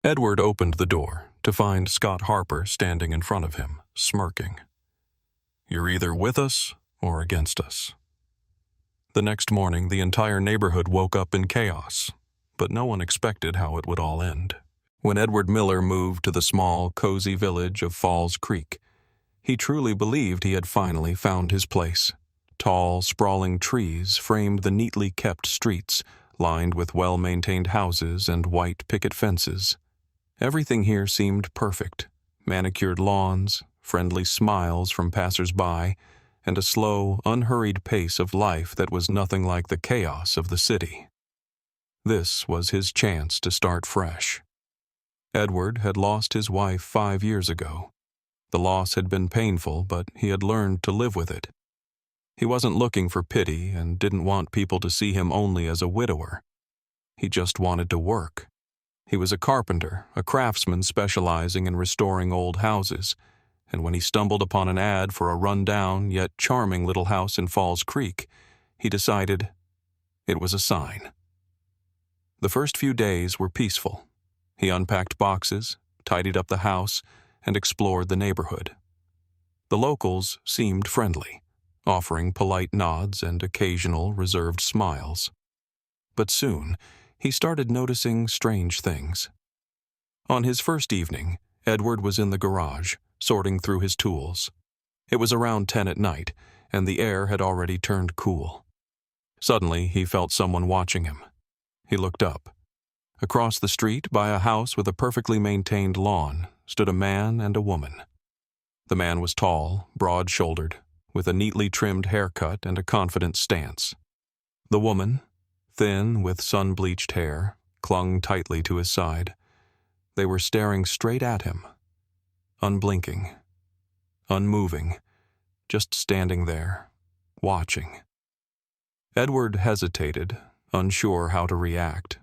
Edward opened the door to find Scott Harper standing in front of him, smirking. "You're either with us or against us." The next morning, the entire neighborhood woke up in chaos, but no one expected how it would all end. When Edward Miller moved to the small, cozy village of Falls Creek, he truly believed he had finally found his place. Tall, sprawling trees framed the neatly kept streets, lined with well-maintained houses and white picket fences. Everything here seemed perfect. Manicured lawns, friendly smiles from passers-by, and a slow, unhurried pace of life that was nothing like the chaos of the city. This was his chance to start fresh. Edward had lost his wife 5 years ago. The loss had been painful, but he had learned to live with it. He wasn't looking for pity and didn't want people to see him only as a widower. He just wanted to work. He was a carpenter, a craftsman specializing in restoring old houses, and when he stumbled upon an ad for a run-down yet charming little house in Falls Creek, he decided it was a sign. The first few days were peaceful. He unpacked boxes, tidied up the house, and explored the neighborhood. The locals seemed friendly, offering polite nods and occasional reserved smiles. But soon, he started noticing strange things. On his first evening, Edward was in the garage, sorting through his tools. It was around 10 at night, and the air had already turned cool. Suddenly, he felt someone watching him. He looked up. Across the street, by a house with a perfectly maintained lawn, stood a man and a woman. The man was tall, broad-shouldered, with a neatly trimmed haircut and a confident stance. The woman, thin with sun-bleached hair, clung tightly to his side. They were staring straight at him, unblinking, unmoving, just standing there, watching. Edward hesitated, unsure how to react.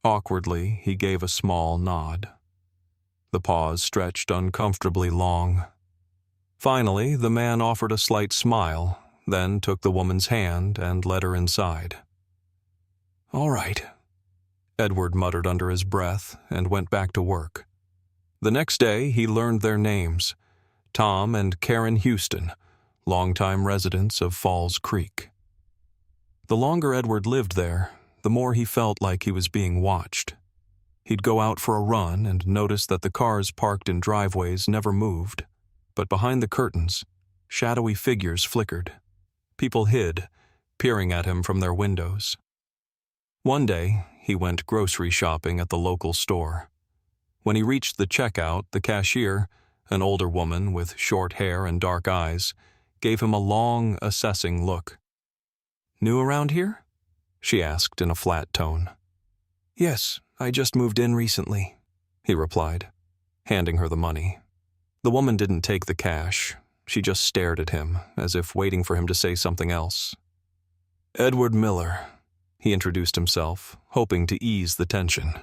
Awkwardly, he gave a small nod. The pause stretched uncomfortably long. Finally, the man offered a slight smile, then took the woman's hand and led her inside. "All right," Edward muttered under his breath and went back to work. The next day, he learned their names: Tom and Karen Houston, longtime residents of Falls Creek. The longer Edward lived there, the more he felt like he was being watched. He'd go out for a run and notice that the cars parked in driveways never moved, but behind the curtains, shadowy figures flickered. People hid, peering at him from their windows. One day, he went grocery shopping at the local store. When he reached the checkout, the cashier, an older woman with short hair and dark eyes, gave him a long, assessing look. "New around here?" she asked in a flat tone. "Yes, I just moved in recently," he replied, handing her the money. The woman didn't take the cash. She just stared at him, as if waiting for him to say something else. "Edward Miller," he introduced himself, hoping to ease the tension.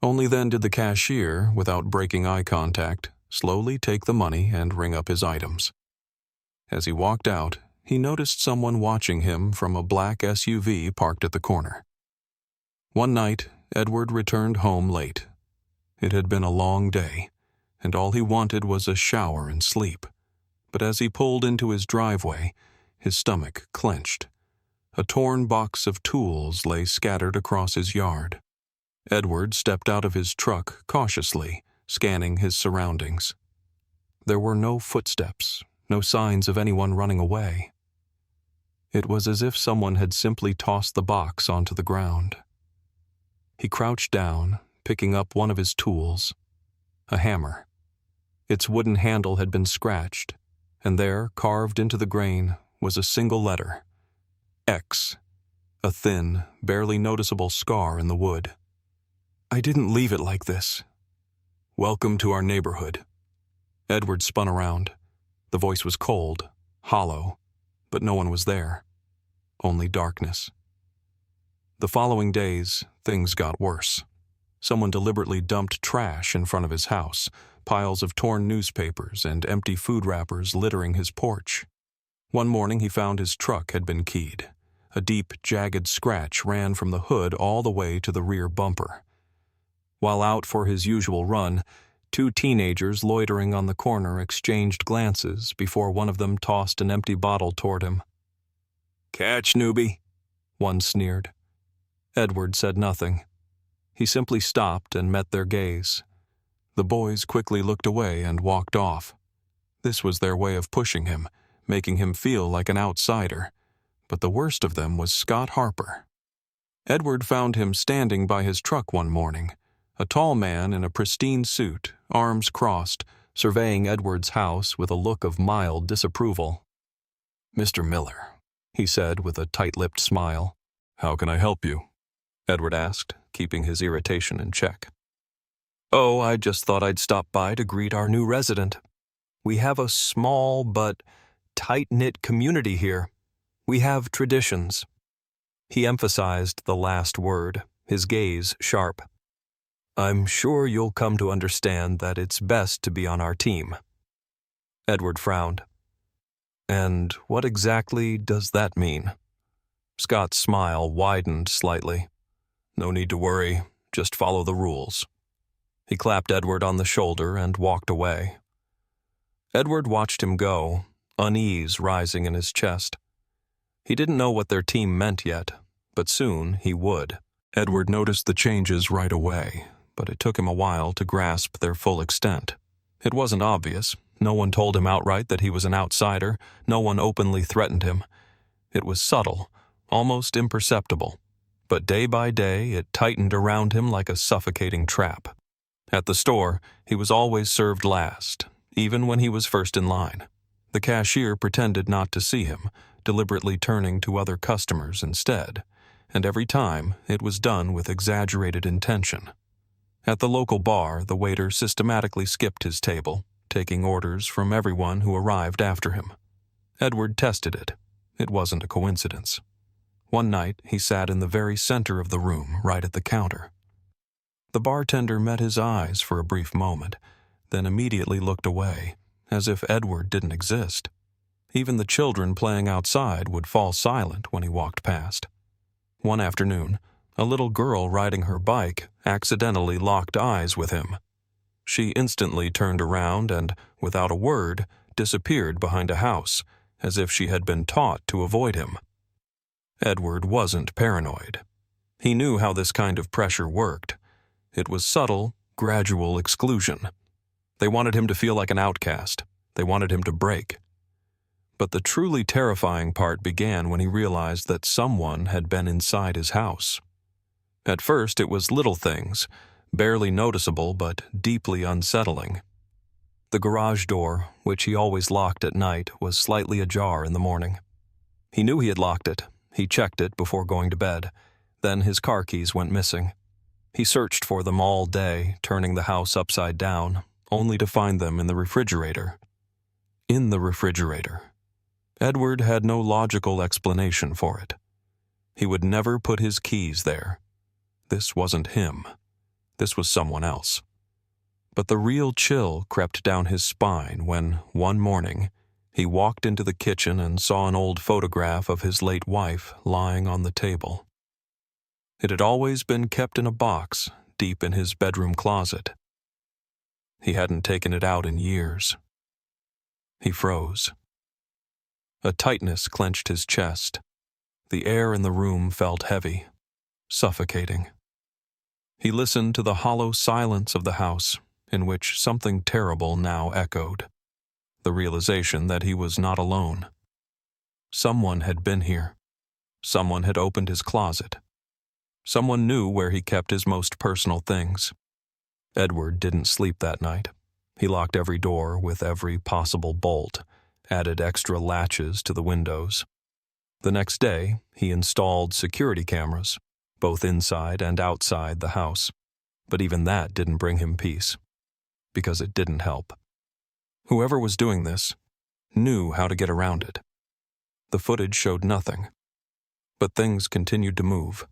Only then did the cashier, without breaking eye contact, slowly take the money and ring up his items. As he walked out, he noticed someone watching him from a black SUV parked at the corner. One night, Edward returned home late. It had been a long day, and all he wanted was a shower and sleep. But as he pulled into his driveway, his stomach clenched. A torn box of tools lay scattered across his yard. Edward stepped out of his truck cautiously, scanning his surroundings. There were no footsteps, no signs of anyone running away. It was as if someone had simply tossed the box onto the ground. He crouched down, picking up one of his tools, a hammer. Its wooden handle had been scratched, and there, carved into the grain, was a single letter: X, a thin, barely noticeable scar in the wood. "I didn't leave it like this." "Welcome to our neighborhood." Edward spun around. The voice was cold, hollow, but no one was there. Only darkness. The following days, things got worse. Someone deliberately dumped trash in front of his house, piles of torn newspapers and empty food wrappers littering his porch. One morning he found his truck had been keyed. A deep, jagged scratch ran from the hood all the way to the rear bumper. While out for his usual run, two teenagers loitering on the corner exchanged glances before one of them tossed an empty bottle toward him. "Catch, newbie," one sneered. Edward said nothing. He simply stopped and met their gaze. The boys quickly looked away and walked off. This was their way of pushing him, making him feel like an outsider. But the worst of them was Scott Harper. Edward found him standing by his truck one morning, a tall man in a pristine suit, arms crossed, surveying Edward's house with a look of mild disapproval. "Mr. Miller," he said with a tight-lipped smile. "How can I help you?" Edward asked, keeping his irritation in check. "Oh, I just thought I'd stop by to greet our new resident. We have a small but tight-knit community here. We have traditions." He emphasized the last word, his gaze sharp. "I'm sure you'll come to understand that it's best to be on our team." Edward frowned. "And what exactly does that mean?" Scott's smile widened slightly. "No need to worry, just follow the rules." He clapped Edward on the shoulder and walked away. Edward watched him go, unease rising in his chest. He didn't know what their team meant yet, but soon he would. Edward noticed the changes right away, but it took him a while to grasp their full extent. It wasn't obvious. No one told him outright that he was an outsider. No one openly threatened him. It was subtle, almost imperceptible. But day by day it tightened around him like a suffocating trap. At the store, he was always served last, even when he was first in line. The cashier pretended not to see him, deliberately turning to other customers instead, and every time it was done with exaggerated intention. At the local bar, the waiter systematically skipped his table, taking orders from everyone who arrived after him. Edward tested it. It wasn't a coincidence. One night, he sat in the very center of the room, right at the counter. The bartender met his eyes for a brief moment, then immediately looked away, as if Edward didn't exist. Even the children playing outside would fall silent when he walked past. One afternoon, a little girl riding her bike accidentally locked eyes with him. She instantly turned around and, without a word, disappeared behind a house, as if she had been taught to avoid him. Edward wasn't paranoid. He knew how this kind of pressure worked. It was subtle, gradual exclusion. They wanted him to feel like an outcast. They wanted him to break. But the truly terrifying part began when he realized that someone had been inside his house. At first, it was little things, barely noticeable but deeply unsettling. The garage door, which he always locked at night, was slightly ajar in the morning. He knew he had locked it. He checked it before going to bed. Then his car keys went missing. He searched for them all day, turning the house upside down, only to find them in the refrigerator. In the refrigerator. Edward had no logical explanation for it. He would never put his keys there. This wasn't him. This was someone else. But the real chill crept down his spine when, one morning, he walked into the kitchen and saw an old photograph of his late wife lying on the table. It had always been kept in a box deep in his bedroom closet. He hadn't taken it out in years. He froze. A tightness clenched his chest. The air in the room felt heavy, suffocating. He listened to the hollow silence of the house, in which something terrible now echoed. The realization that he was not alone. Someone had been here. Someone had opened his closet. Someone knew where he kept his most personal things. Edward didn't sleep that night. He locked every door with every possible bolt, added extra latches to the windows. The next day, he installed security cameras, both inside and outside the house. But even that didn't bring him peace, because it didn't help. Whoever was doing this knew how to get around it. The footage showed nothing, but things continued to move.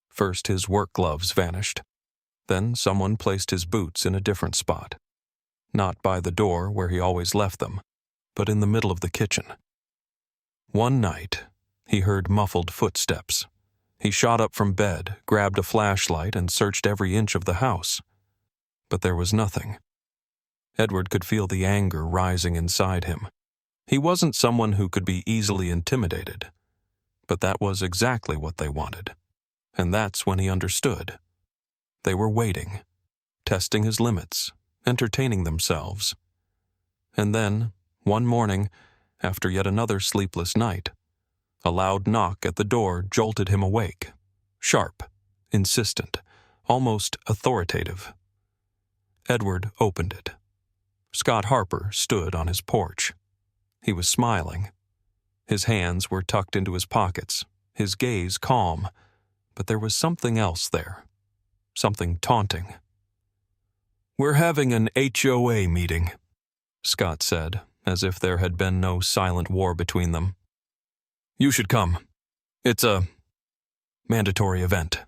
First, his work gloves vanished. Then someone placed his boots in a different spot. Not by the door where he always left them, but in the middle of the kitchen. One night, he heard muffled footsteps. He shot up from bed, grabbed a flashlight, and searched every inch of the house. But there was nothing. Edward could feel the anger rising inside him. He wasn't someone who could be easily intimidated, but that was exactly what they wanted. And that's when he understood. They were waiting, testing his limits, entertaining themselves. And then, one morning, after yet another sleepless night, a loud knock at the door jolted him awake. Sharp, insistent, almost authoritative. Edward opened it. Scott Harper stood on his porch. He was smiling. His hands were tucked into his pockets, his gaze calm, but there was something else there. Something taunting. "We're having an HOA meeting," Scott said, as if there had been no silent war between them. "You should come. It's a mandatory event."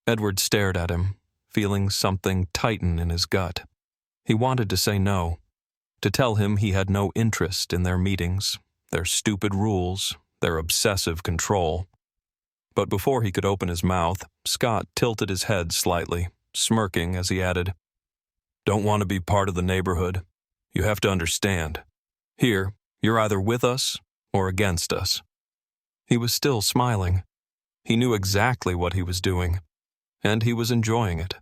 Edward stared at him, feeling something tighten in his gut. He wanted to say no, to tell him he had no interest in their meetings, their stupid rules, their obsessive control. But before he could open his mouth, Scott tilted his head slightly, smirking as he added, "Don't want to be part of the neighborhood. You have to understand. Here, you're either with us or against us." He was still smiling. He knew exactly what he was doing, and he was enjoying it.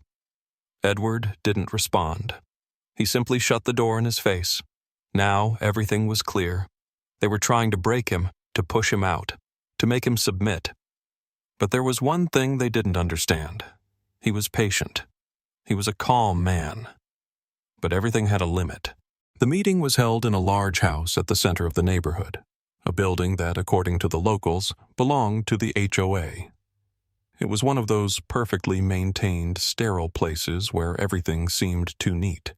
Edward didn't respond. He simply shut the door in his face. Now everything was clear. They were trying to break him, to push him out, to make him submit. But there was one thing they didn't understand. He was patient. He was a calm man. But everything had a limit. The meeting was held in a large house at the center of the neighborhood, a building that, according to the locals, belonged to the HOA. It was one of those perfectly maintained, sterile places where everything seemed too neat.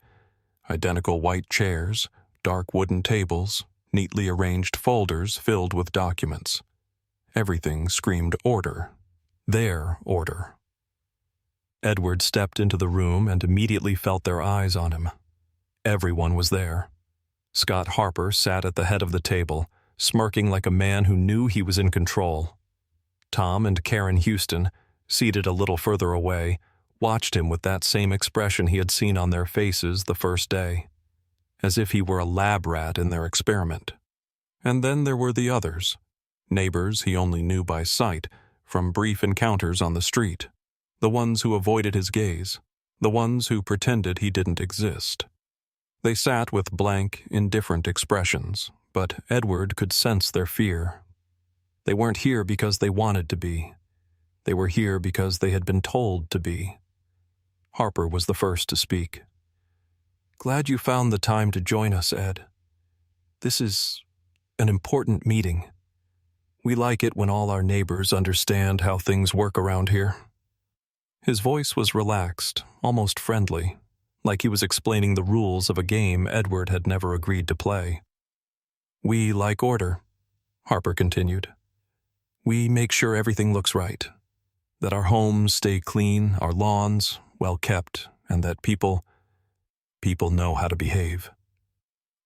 Identical white chairs, dark wooden tables, neatly arranged folders filled with documents. Everything screamed order. Their order. Edward stepped into the room and immediately felt their eyes on him. Everyone was there. Scott Harper sat at the head of the table, smirking like a man who knew he was in control. Tom and Karen Houston, seated a little further away, watched him with that same expression he had seen on their faces the first day, as if he were a lab rat in their experiment. And then there were the others, neighbors he only knew by sight from brief encounters on the street, the ones who avoided his gaze, the ones who pretended he didn't exist. They sat with blank, indifferent expressions, but Edward could sense their fear. They weren't here because they wanted to be. They were here because they had been told to be. Harper was the first to speak. "Glad you found the time to join us, Ed. This is an important meeting. We like it when all our neighbors understand how things work around here." His voice was relaxed, almost friendly, like he was explaining the rules of a game Edward had never agreed to play. "We like order," Harper continued. "We make sure everything looks right, that our homes stay clean, our lawns well kept, and that people know how to behave."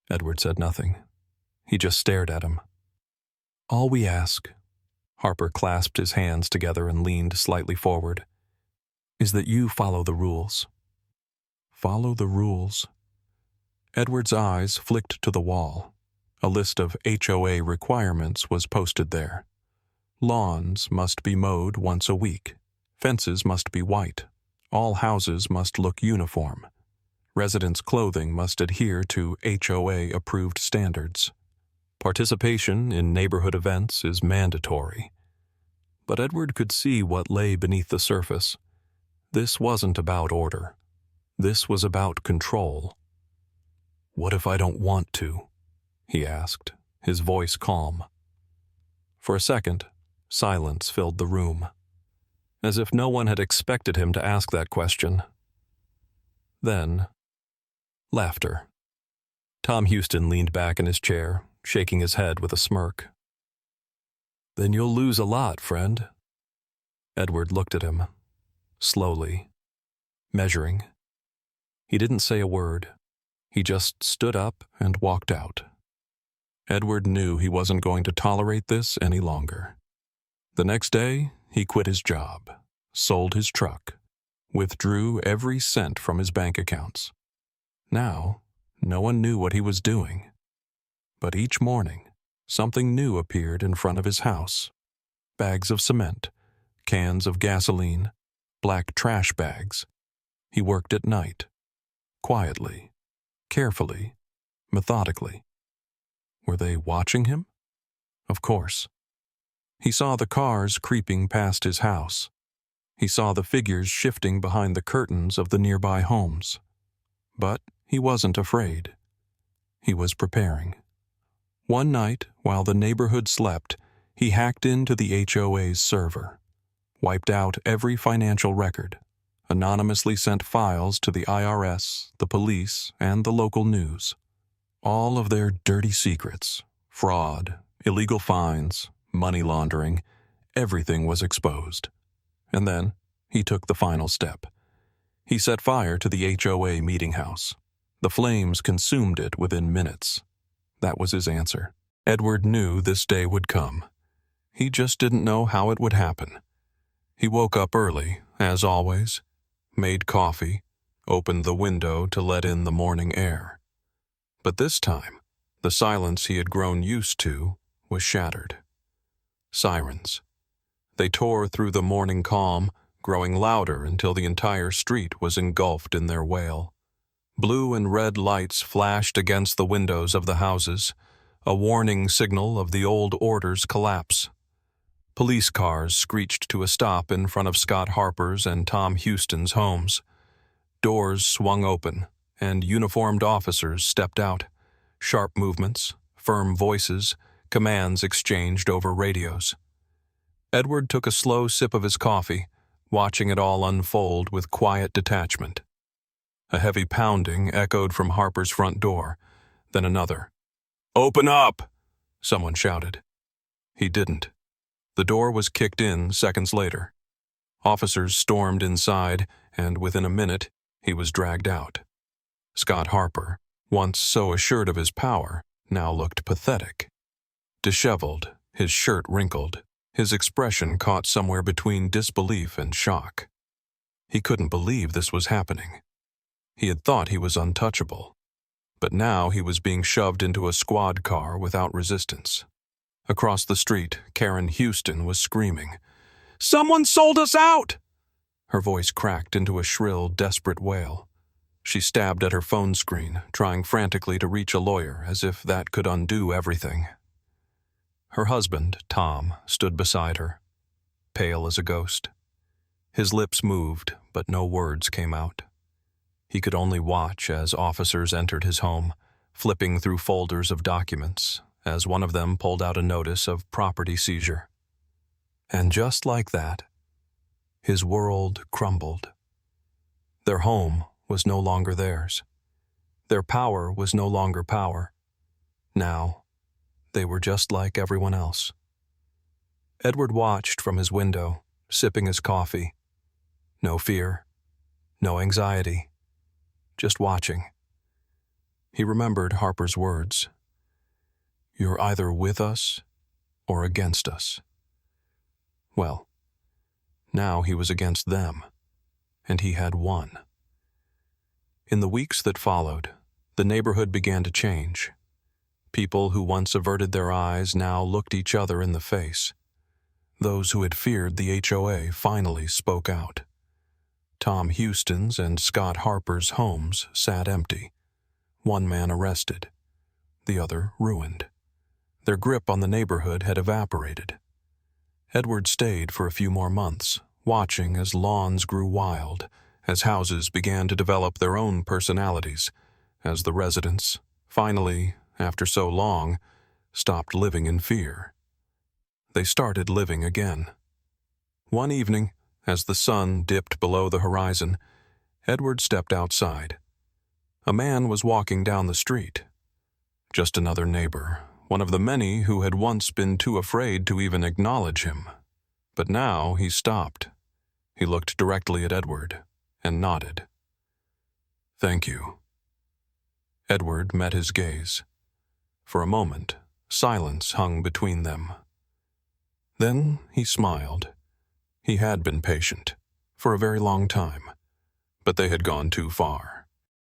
Edward said nothing. He just stared at him. "All we ask," Harper clasped his hands together and leaned slightly forward, "is that you follow the rules." Follow the rules. Edward's eyes flicked to the wall. A list of HOA requirements was posted there. Lawns must be mowed once a week. Fences must be white. All houses must look uniform. Residents' clothing must adhere to HOA-approved standards. Participation in neighborhood events is mandatory. But Edward could see what lay beneath the surface. This wasn't about order. This was about control. "What if I don't want to?" he asked, his voice calm. For a second, silence filled the room, as if no one had expected him to ask that question. Then, laughter. Tom Houston leaned back in his chair, shaking his head with a smirk. "Then you'll lose a lot, friend." Edward looked at him, slowly, measuring. He didn't say a word. He just stood up and walked out. Edward knew he wasn't going to tolerate this any longer. The next day, he quit his job, sold his truck, withdrew every cent from his bank accounts. Now, no one knew what he was doing. But each morning, something new appeared in front of his house. Bags of cement, cans of gasoline, black trash bags. He worked at night, quietly, carefully, methodically. Were they watching him? Of course. He saw the cars creeping past his house. He saw the figures shifting behind the curtains of the nearby homes. But he wasn't afraid. He was preparing. One night, while the neighborhood slept, he hacked into the HOA's server, wiped out every financial record, anonymously sent files to the IRS, the police, and the local news. All of their dirty secrets, fraud, illegal fines, money laundering, everything was exposed. And then he took the final step. He set fire to the HOA meeting house. The flames consumed it within minutes. That was his answer. Edward knew this day would come. He just didn't know how it would happen. He woke up early, as always, made coffee, opened the window to let in the morning air. But this time, the silence he had grown used to was shattered. Sirens. They tore through the morning calm, growing louder until the entire street was engulfed in their wail. Blue and red lights flashed against the windows of the houses, a warning signal of the old order's collapse. Police cars screeched to a stop in front of Scott Harper's and Tom Houston's homes. Doors swung open, and uniformed officers stepped out. Sharp movements, firm voices, commands exchanged over radios. Edward took a slow sip of his coffee, watching it all unfold with quiet detachment. A heavy pounding echoed from Harper's front door, then another. "Open up!" someone shouted. He didn't. The door was kicked in seconds later. Officers stormed inside, and within a minute, he was dragged out. Scott Harper, once so assured of his power, now looked pathetic. Disheveled, his shirt wrinkled, his expression caught somewhere between disbelief and shock. He couldn't believe this was happening. He had thought he was untouchable, but now he was being shoved into a squad car without resistance. Across the street, Karen Houston was screaming, "Someone sold us out!" Her voice cracked into a shrill, desperate wail. She stabbed at her phone screen, trying frantically to reach a lawyer as if that could undo everything. Her husband, Tom, stood beside her, pale as a ghost. His lips moved, but no words came out. He could only watch as officers entered his home, flipping through folders of documents, as one of them pulled out a notice of property seizure. And just like that, his world crumbled. Their home was no longer theirs. Their power was no longer power. Now, they were just like everyone else. Edward watched from his window, sipping his coffee. No fear, no anxiety, just watching. He remembered Harper's words. "You're either with us or against us." Well, now he was against them, and he had won. In the weeks that followed, the neighborhood began to change. People who once averted their eyes now looked each other in the face. Those who had feared the HOA finally spoke out. Tom Houston's and Scott Harper's homes sat empty. One man arrested, the other ruined. Their grip on the neighborhood had evaporated. Edward stayed for a few more months, watching as lawns grew wild, as houses began to develop their own personalities, as the residents, finally, after so long, stopped living in fear. They started living again. One evening, as the sun dipped below the horizon, Edward stepped outside. A man was walking down the street. Just another neighbor, one of the many who had once been too afraid to even acknowledge him. But now he stopped. He looked directly at Edward and nodded. "Thank you." Edward met his gaze. For a moment, silence hung between them. Then he smiled. He had been patient, for a very long time, but they had gone too far.